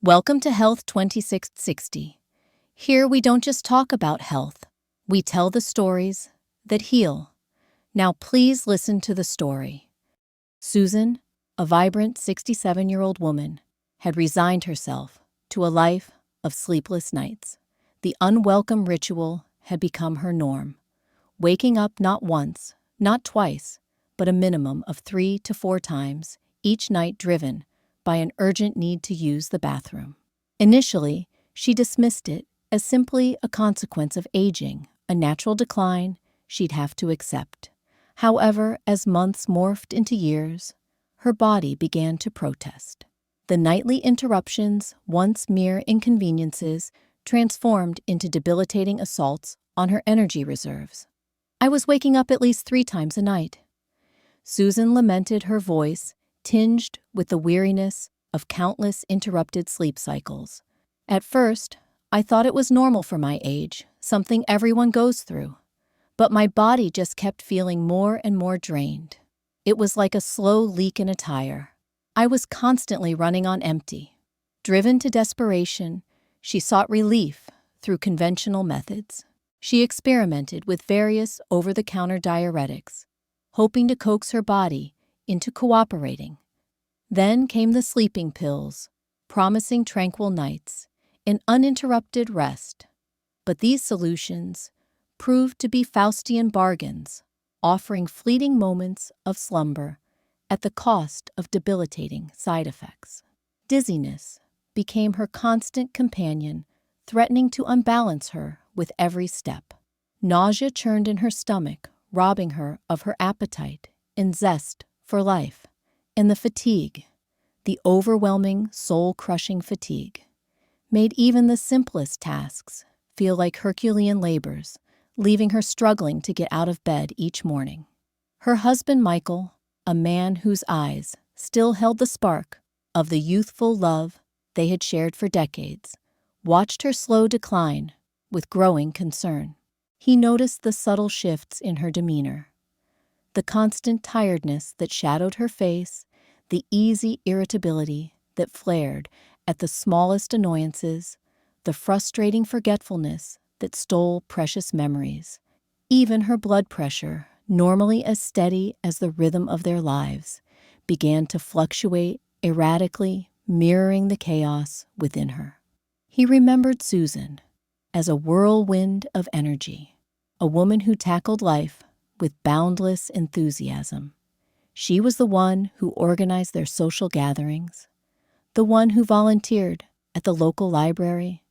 Welcome to Health 2660. Here we don't just talk about health, we tell the stories that heal. Now please listen to the story. Susan, a vibrant 67-year-old woman, had resigned herself to a life of sleepless nights. The unwelcome ritual had become her norm, waking up not once, not twice, but a minimum of 3 to 4 times each night, driven by an urgent need to use the bathroom. Initially, she dismissed it as simply a consequence of aging, a natural decline she'd have to accept. However, as months morphed into years, her body began to protest. The nightly interruptions, once mere inconveniences, transformed into debilitating assaults on her energy reserves. "I was waking up at least 3 times a night," Susan lamented, her voice tinged with the weariness of countless interrupted sleep cycles. "At first, I thought it was normal for my age, something everyone goes through. But my body just kept feeling more and more drained. It was like a slow leak in a tire. I was constantly running on empty." Driven to desperation, she sought relief through conventional methods. She experimented with various over-the-counter diuretics, hoping to coax her body into cooperating. Then came the sleeping pills, promising tranquil nights and uninterrupted rest. But these solutions proved to be Faustian bargains, offering fleeting moments of slumber at the cost of debilitating side effects. Dizziness became her constant companion, threatening to unbalance her with every step. Nausea churned in her stomach, robbing her of her appetite and zest for life. And the fatigue, the overwhelming, soul-crushing fatigue, made even the simplest tasks feel like Herculean labors, leaving her struggling to get out of bed each morning. Her husband, Michael, a man whose eyes still held the spark of the youthful love they had shared for decades, watched her slow decline with growing concern. He noticed the subtle shifts in her demeanor, the constant tiredness that shadowed her face, the easy irritability that flared at the smallest annoyances, the frustrating forgetfulness that stole precious memories. Even her blood pressure, normally as steady as the rhythm of their lives, began to fluctuate erratically, mirroring the chaos within her. He remembered Susan as a whirlwind of energy, a woman who tackled life with boundless enthusiasm. She was the one who organized their social gatherings, the one who volunteered at the local library,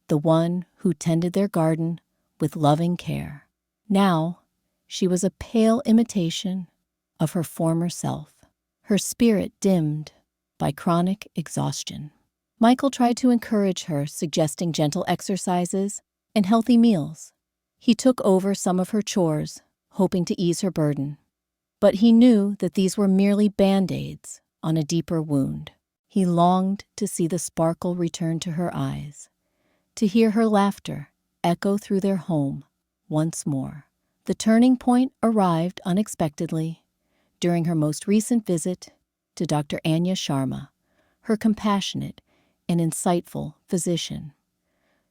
the one who tended their garden with loving care. Now, she was a pale imitation of her former self, her spirit dimmed by chronic exhaustion. Michael tried to encourage her, suggesting gentle exercises and healthy meals. He took over some of her chores, hoping to ease her burden. But he knew that these were merely band-aids on a deeper wound. He longed to see the sparkle return to her eyes, to hear her laughter echo through their home once more. The turning point arrived unexpectedly during her most recent visit to Dr. Anya Sharma, her compassionate and insightful physician.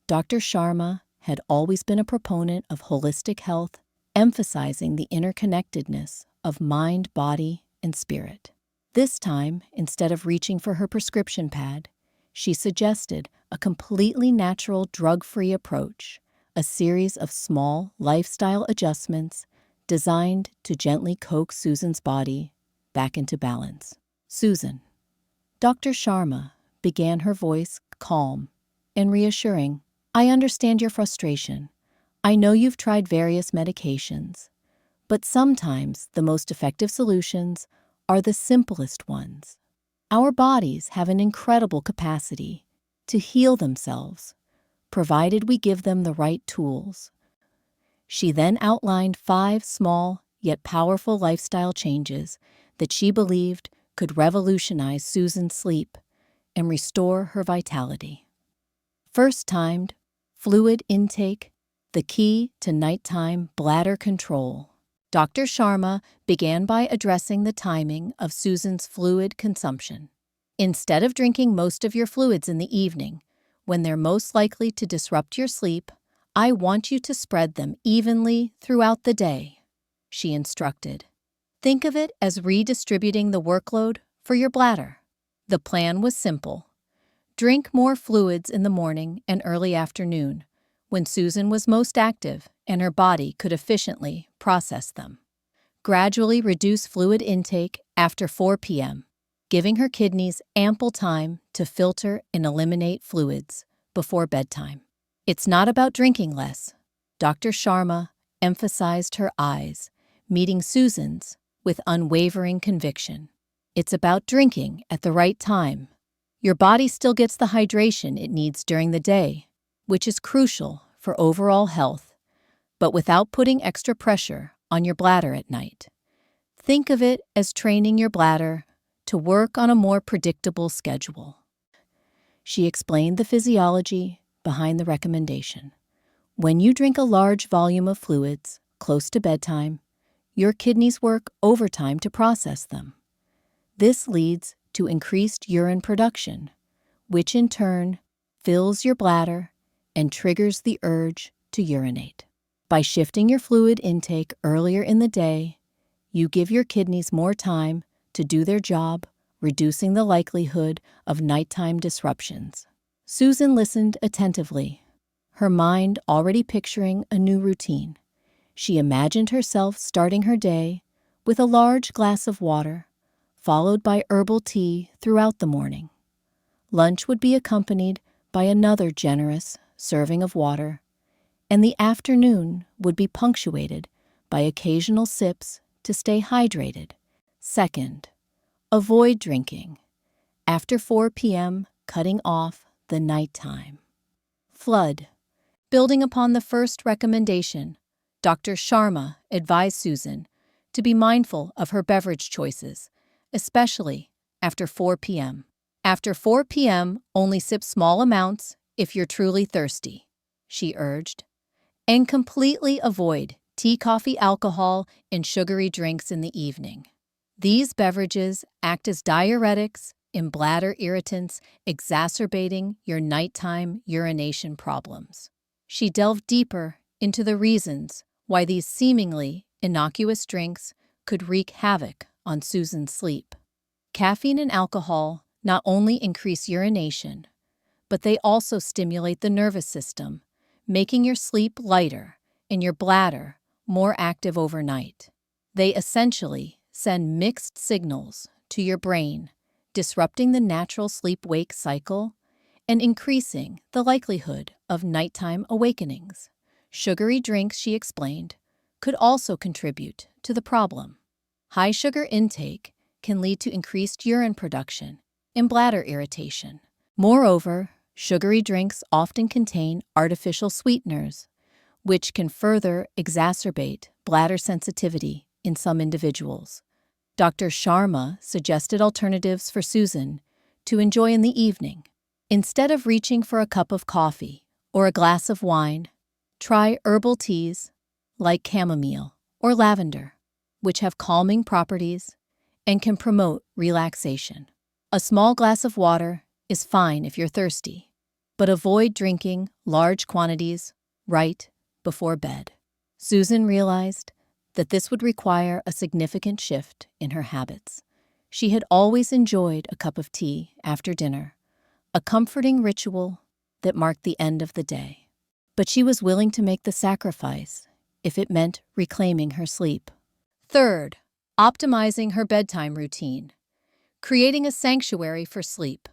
Dr. Sharma had always been a proponent of holistic health, emphasizing the interconnectedness of mind, body, and spirit. This time, instead of reaching for her prescription pad, she suggested a completely natural, drug-free approach, a series of small lifestyle adjustments designed to gently coax Susan's body back into balance. "Susan," Dr. Sharma began, her voice calm and reassuring, "I understand your frustration. I know you've tried various medications, but sometimes the most effective solutions are the simplest ones. Our bodies have an incredible capacity to heal themselves, provided we give them the right tools." She then outlined 5 small yet powerful lifestyle changes that she believed could revolutionize Susan's sleep and restore her vitality. First, timed fluid intake, the key to nighttime bladder control. Dr. Sharma began by addressing the timing of Susan's fluid consumption. Instead of drinking most of your fluids in the evening, when they're most likely to disrupt your sleep, I want you to spread them evenly throughout the day, she instructed. Think of it as redistributing the workload for your bladder. The plan was simple. Drink more fluids in the morning and early afternoon, when Susan was most active and her body could efficiently process them. Gradually reduce fluid intake after 4 p.m., giving her kidneys ample time to filter and eliminate fluids before bedtime. It's not about drinking less. Dr. Sharma emphasized her eyes, meeting Susan's with unwavering conviction. It's about drinking at the right time. Your body still gets the hydration it needs during the day, which is crucial for overall health, but without putting extra pressure on your bladder at night. Think of it as training your bladder to work on a more predictable schedule. She explained the physiology behind the recommendation. When you drink a large volume of fluids close to bedtime, your kidneys work overtime to process them. This leads to increased urine production, which in turn fills your bladder and triggers the urge to urinate. By shifting your fluid intake earlier in the day, you give your kidneys more time to do their job, reducing the likelihood of nighttime disruptions. Susan listened attentively, her mind already picturing a new routine. She imagined herself starting her day with a large glass of water, followed by herbal tea throughout the morning. Lunch would be accompanied by another generous serving of water, and the afternoon would be punctuated by occasional sips to stay hydrated. Second, avoid drinking after 4 p.m., cutting off the nighttime. Flood. Building upon the first recommendation, Dr. Sharma advised Susan to be mindful of her beverage choices, especially after 4 p.m. After 4 p.m., only sip small amounts if you're truly thirsty, she urged, and completely avoid tea, coffee, alcohol, and sugary drinks in the evening. These beverages act as diuretics and bladder irritants, exacerbating your nighttime urination problems. She delved deeper into the reasons why these seemingly innocuous drinks could wreak havoc on Susan's sleep. Caffeine and alcohol not only increase urination, but they also stimulate the nervous system, making your sleep lighter and your bladder more active overnight. They essentially send mixed signals to your brain, disrupting the natural sleep-wake cycle and increasing the likelihood of nighttime awakenings. Sugary drinks, she explained, could also contribute to the problem. High sugar intake can lead to increased urine production and bladder irritation. Moreover, sugary drinks often contain artificial sweeteners, which can further exacerbate bladder sensitivity in some individuals. Dr. Sharma suggested alternatives for Susan to enjoy in the evening. Instead of reaching for a cup of coffee or a glass of wine, try herbal teas like chamomile or lavender, which have calming properties and can promote relaxation. A small glass of water is fine if you're thirsty, but avoid drinking large quantities right before bed. Susan realized that this would require a significant shift in her habits. She had always enjoyed a cup of tea after dinner, a comforting ritual that marked the end of the day. But she was willing to make the sacrifice if it meant reclaiming her sleep. Third, optimizing her bedtime routine, creating a sanctuary for sleep.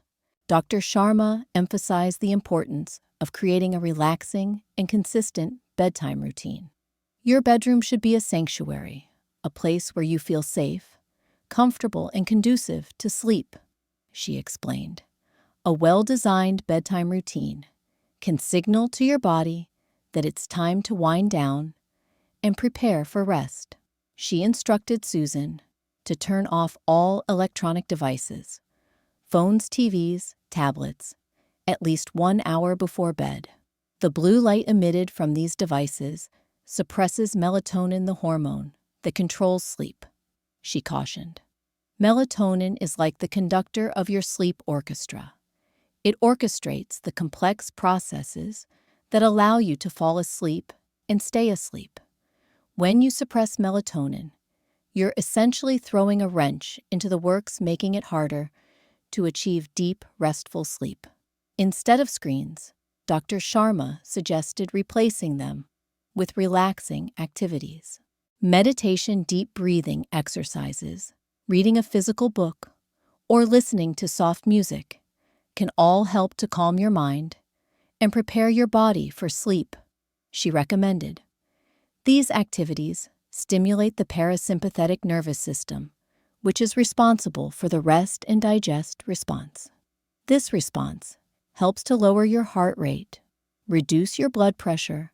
Dr. Sharma emphasized the importance of creating a relaxing and consistent bedtime routine. Your bedroom should be a sanctuary, a place where you feel safe, comfortable, and conducive to sleep, she explained. A well-designed bedtime routine can signal to your body that it's time to wind down and prepare for rest. She instructed Susan to turn off all electronic devices, phones, TVs, tablets, at least 1 hour before bed. The blue light emitted from these devices suppresses melatonin, the hormone that controls sleep, she cautioned. Melatonin is like the conductor of your sleep orchestra. It orchestrates the complex processes that allow you to fall asleep and stay asleep. When you suppress melatonin, you're essentially throwing a wrench into the works making it harder to achieve deep, restful sleep. Instead of screens, Dr. Sharma suggested replacing them with relaxing activities. Meditation, deep breathing exercises, reading a physical book, or listening to soft music can all help to calm your mind and prepare your body for sleep, she recommended. These activities stimulate the parasympathetic nervous system, which is responsible for the rest and digest response. This response helps to lower your heart rate, reduce your blood pressure,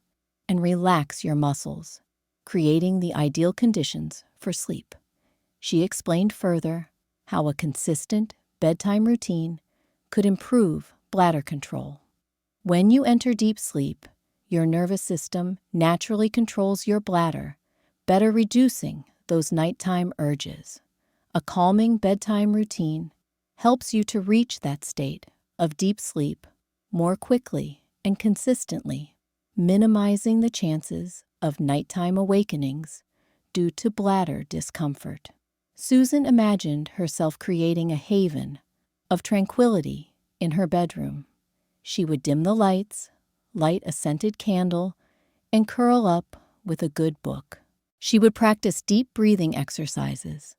and relax your muscles, creating the ideal conditions for sleep. She explained further how a consistent bedtime routine could improve bladder control. When you enter deep sleep, your nervous system naturally controls your bladder, better reducing those nighttime urges. A calming bedtime routine helps you to reach that state of deep sleep more quickly and consistently, minimizing the chances of nighttime awakenings due to bladder discomfort. Susan imagined herself creating a haven of tranquility in her bedroom. She would dim the lights, light a scented candle, and curl up with a good book. She would practice deep breathing exercises,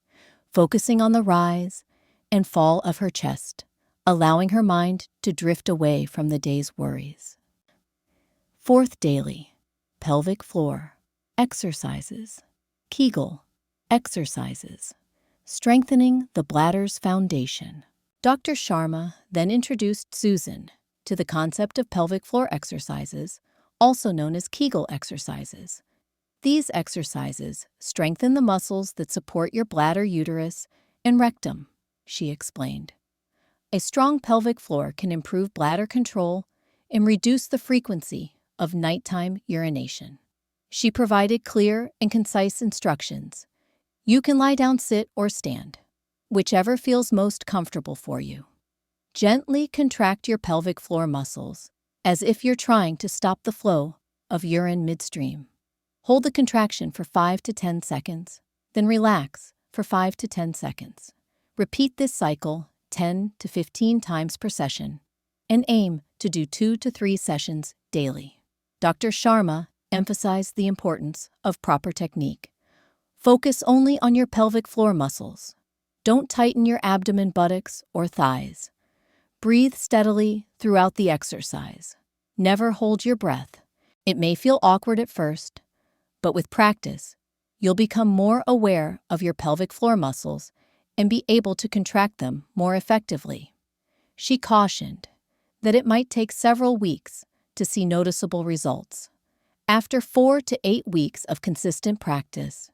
focusing on the rise and fall of her chest, allowing her mind to drift away from the day's worries. Fourth daily, pelvic floor exercises, Kegel exercises, strengthening the bladder's foundation. Dr. Sharma then introduced Susan to the concept of pelvic floor exercises, also known as Kegel exercises. These exercises strengthen the muscles that support your bladder, uterus, and rectum, she explained. A strong pelvic floor can improve bladder control and reduce the frequency of nighttime urination. She provided clear and concise instructions. You can lie down, sit, or stand, whichever feels most comfortable for you. Gently contract your pelvic floor muscles, as if you're trying to stop the flow of urine midstream. Hold the contraction for 5 to 10 seconds, then relax for 5 to 10 seconds. Repeat this cycle 10 to 15 times per session, and aim to do 2 to 3 sessions daily. Dr. Sharma emphasized the importance of proper technique. Focus only on your pelvic floor muscles. Don't tighten your abdomen, buttocks, or thighs. Breathe steadily throughout the exercise. Never hold your breath. It may feel awkward at first, but with practice, you'll become more aware of your pelvic floor muscles and be able to contract them more effectively. She cautioned that it might take several weeks to see noticeable results. After 4 to 8 weeks of consistent practice,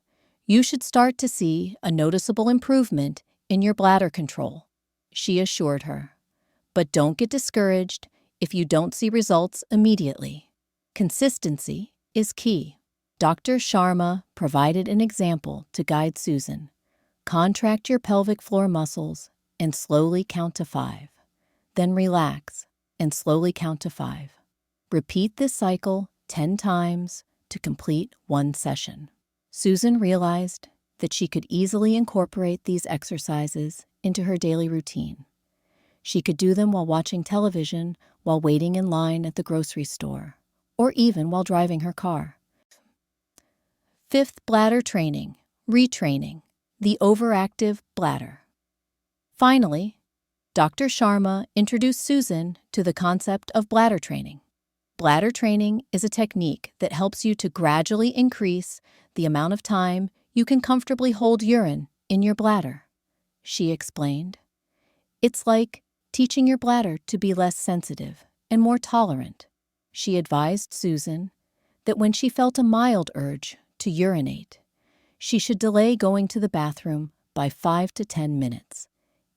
you should start to see a noticeable improvement in your bladder control, she assured her. But don't get discouraged if you don't see results immediately. Consistency is key. Dr. Sharma provided an example to guide Susan. Contract your pelvic floor muscles and slowly count to 5. Then relax and slowly count to 5. Repeat this cycle 10 times to complete one session. Susan realized that she could easily incorporate these exercises into her daily routine. She could do them while watching television, while waiting in line at the grocery store, or even while driving her car. Fifth, bladder training, retraining the overactive bladder. Finally, Dr. Sharma introduced Susan to the concept of bladder training. Bladder training is a technique that helps you to gradually increase the amount of time you can comfortably hold urine in your bladder, she explained. It's like teaching your bladder to be less sensitive and more tolerant. She advised Susan that when she felt a mild urge to urinate, she should delay going to the bathroom by 5 to 10 minutes.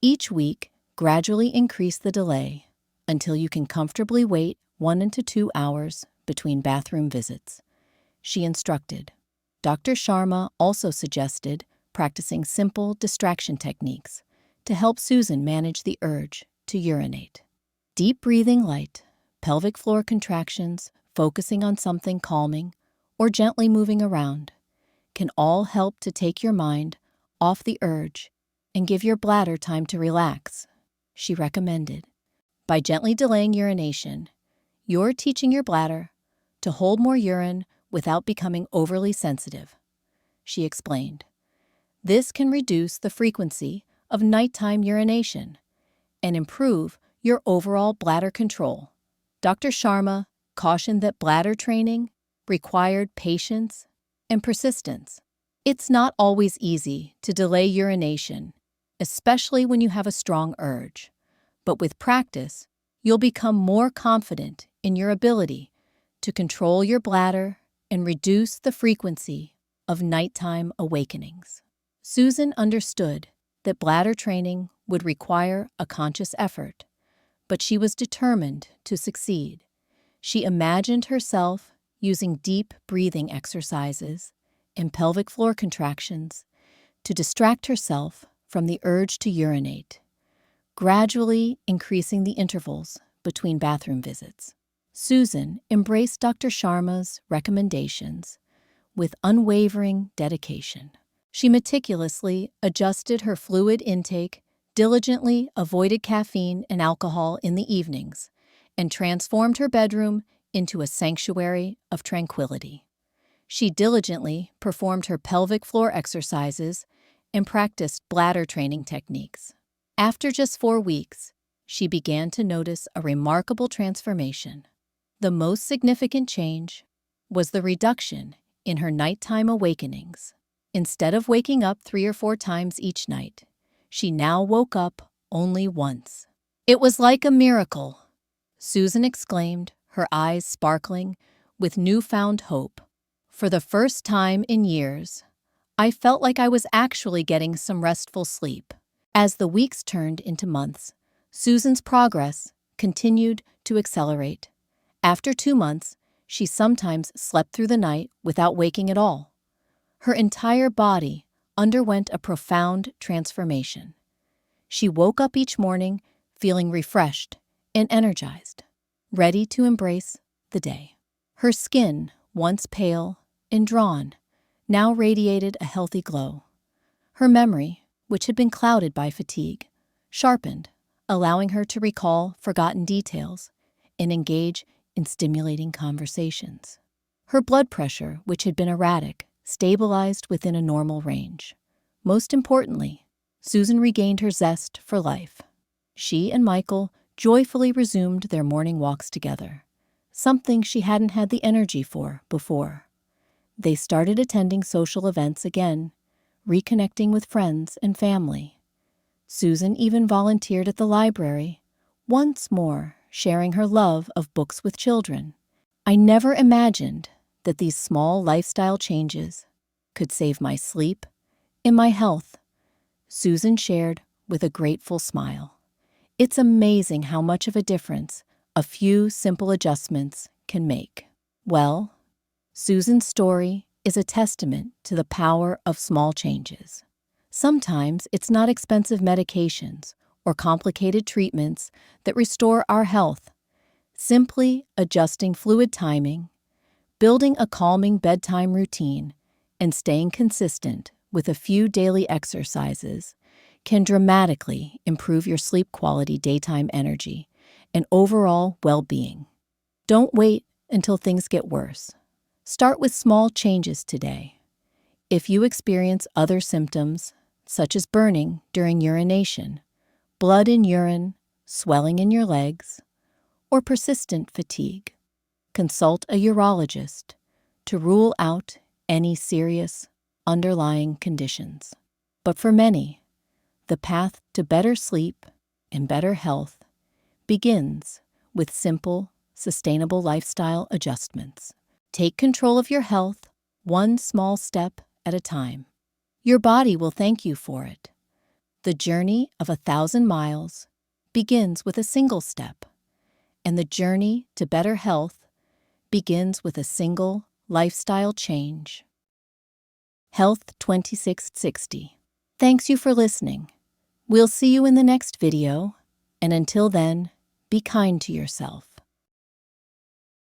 Each week, gradually increase the delay until you can comfortably wait 1 to 2 hours between bathroom visits, she instructed. Dr. Sharma also suggested practicing simple distraction techniques to help Susan manage the urge to urinate. Deep breathing, light pelvic floor contractions, focusing on something calming, or gently moving around can all help to take your mind off the urge and give your bladder time to relax, she recommended. By gently delaying urination, you're teaching your bladder to hold more urine without becoming overly sensitive, she explained. This can reduce the frequency of nighttime urination and improve your overall bladder control. Dr. Sharma cautioned that bladder training required patience and persistence. It's not always easy to delay urination, especially when you have a strong urge. But with practice, you'll become more confident in your ability to control your bladder and reduce the frequency of nighttime awakenings. Susan understood that bladder training would require a conscious effort, but she was determined to succeed. She imagined herself using deep breathing exercises and pelvic floor contractions to distract herself from the urge to urinate, gradually increasing the intervals between bathroom visits. Susan embraced Dr. Sharma's recommendations with unwavering dedication. She meticulously adjusted her fluid intake, diligently avoided caffeine and alcohol in the evenings, and transformed her bedroom into a sanctuary of tranquility. She diligently performed her pelvic floor exercises and practiced bladder training techniques. After just 4 weeks, she began to notice a remarkable transformation. The most significant change was the reduction in her nighttime awakenings. Instead of waking up 3 or 4 times each night, she now woke up only once. It was like a miracle, Susan exclaimed, her eyes sparkling with newfound hope. For the first time in years, I felt like I was actually getting some restful sleep. As the weeks turned into months, Susan's progress continued to accelerate. After 2 months, she sometimes slept through the night without waking at all. Her entire body underwent a profound transformation. She woke up each morning feeling refreshed and energized, ready to embrace the day. Her skin, once pale and drawn, now radiated a healthy glow. Her memory, which had been clouded by fatigue, sharpened, allowing her to recall forgotten details and engage in stimulating conversations. Her blood pressure, which had been erratic, stabilized within a normal range. Most importantly, Susan regained her zest for life. She and Michael joyfully resumed their morning walks together, something she hadn't had the energy for before. They started attending social events again, reconnecting with friends and family. Susan even volunteered at the library, once more sharing her love of books with children. I never imagined that these small lifestyle changes could save my sleep and my health, Susan shared with a grateful smile. It's amazing how much of a difference a few simple adjustments can make. Well, Susan's story is a testament to the power of small changes. Sometimes it's not expensive medications or complicated treatments that restore our health. Simply adjusting fluid timing, building a calming bedtime routine, and staying consistent with a few daily exercises can dramatically improve your sleep quality, daytime energy, and overall well-being. Don't wait until things get worse. Start with small changes today. If you experience other symptoms, such as burning during urination, blood in urine, swelling in your legs, or persistent fatigue, consult a urologist to rule out any serious underlying conditions. But for many, the path to better sleep and better health begins with simple, sustainable lifestyle adjustments. Take control of your health, one small step at a time. Your body will thank you for it. The journey of 1,000 miles begins with a single step, and the journey to better health begins with a single lifestyle change. Health 2660. Thanks you for listening. We'll see you in the next video, and until then, be kind to yourself.